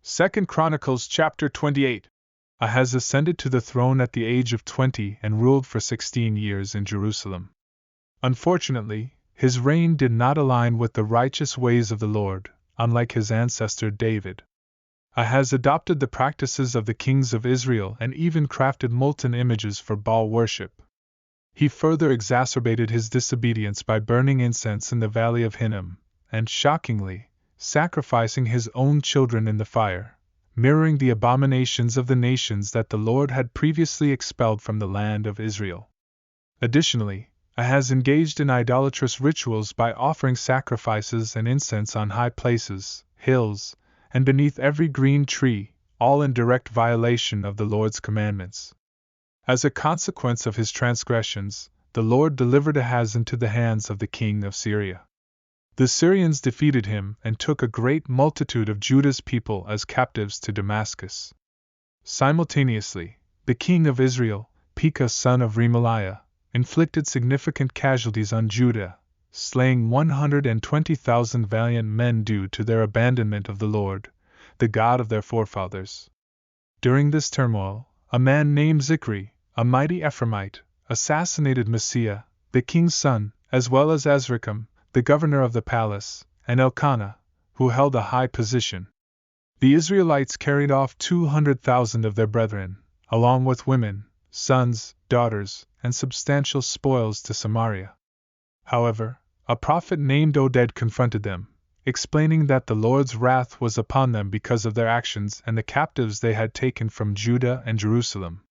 2 Chronicles Chapter 28. Ahaz ascended to the throne at the age of 20 and ruled for 16 years in Jerusalem. Unfortunately, his reign did not align with the righteous ways of the Lord, unlike his ancestor David. Ahaz adopted the practices of the kings of Israel and even crafted molten images for Baal worship. He further exacerbated his disobedience by burning incense in the valley of Hinnom, and, shockingly, sacrificing his own children in the fire, mirroring the abominations of the nations that the Lord had previously expelled from the land of Israel. Additionally, Ahaz engaged in idolatrous rituals by offering sacrifices and incense on high places, hills, and beneath every green tree, all in direct violation of the Lord's commandments. As a consequence of his transgressions, the Lord delivered Ahaz into the hands of the king of Syria. The Syrians defeated him and took a great multitude of Judah's people as captives to Damascus. Simultaneously, the king of Israel, Pekah son of Remaliah, inflicted significant casualties on Judah, slaying 120,000 valiant men due to their abandonment of the Lord, the God of their forefathers. During this turmoil, a man named Zichri, a mighty Ephraimite, assassinated Maaseiah, the king's son, as well as Azrikam, the governor of the palace, and Elkanah, who held a high position. The Israelites carried off 200,000 of their brethren, along with women, sons, daughters, and substantial spoils to Samaria. However, a prophet named Oded confronted them, explaining that the Lord's wrath was upon them because of their actions and the captives they had taken from Judah and Jerusalem.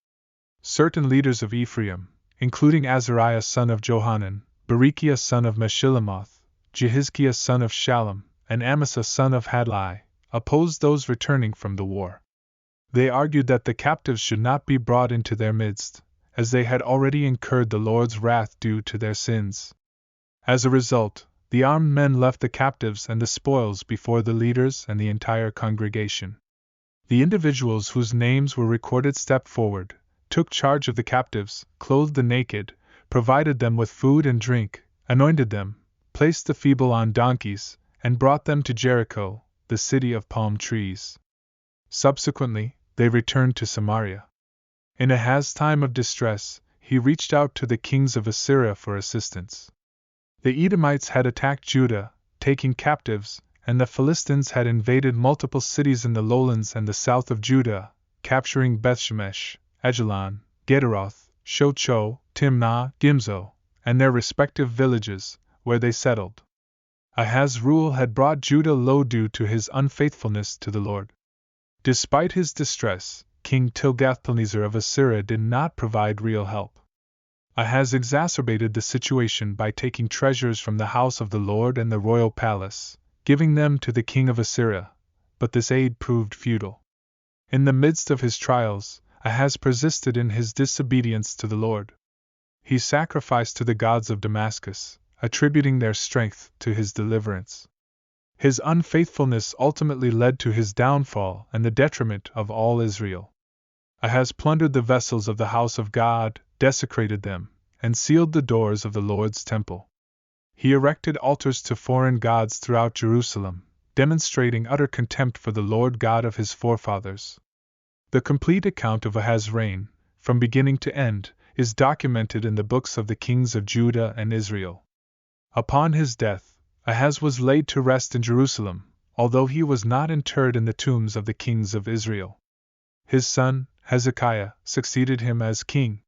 Certain leaders of Ephraim, including Azariah son of Johanan, Berechiah son of Meshillemoth, Jehizkiah son of Shallum, and Amasa son of Hadlai, opposed those returning from the war. They argued that the captives should not be brought into their midst, as they had already incurred the Lord's wrath due to their sins. As a result, the armed men left the captives and the spoils before the leaders and the entire congregation. The individuals whose names were recorded stepped forward, took charge of the captives, clothed the naked, provided them with food and drink, anointed them, placed the feeble on donkeys, and brought them to Jericho, the city of palm trees. Subsequently, they returned to Samaria. In Ahaz's time of distress, he reached out to the kings of Assyria for assistance. The Edomites had attacked Judah, taking captives, and the Philistines had invaded multiple cities in the lowlands and the south of Judah, capturing Bethshemesh, Ajalon, Gederoth, Shocho, Timnah, Gimzo, and their respective villages, where they settled. Ahaz's rule had brought Judah low due to his unfaithfulness to the Lord. Despite his distress, King Tilgathpilneser of Assyria did not provide real help. Ahaz exacerbated the situation by taking treasures from the house of the Lord and the royal palace, giving them to the king of Assyria, but this aid proved futile. In the midst of his trials, Ahaz persisted in his disobedience to the Lord. He sacrificed to the gods of Damascus, attributing their strength to his deliverance. His unfaithfulness ultimately led to his downfall and the detriment of all Israel. Ahaz plundered the vessels of the house of God, desecrated them, and sealed the doors of the Lord's temple. He erected altars to foreign gods throughout Jerusalem, demonstrating utter contempt for the Lord God of his forefathers. The complete account of Ahaz's reign, from beginning to end, is documented in the books of the kings of Judah and Israel. Upon his death, Ahaz was laid to rest in Jerusalem, although he was not interred in the tombs of the kings of Israel. His son, Hezekiah, succeeded him as king,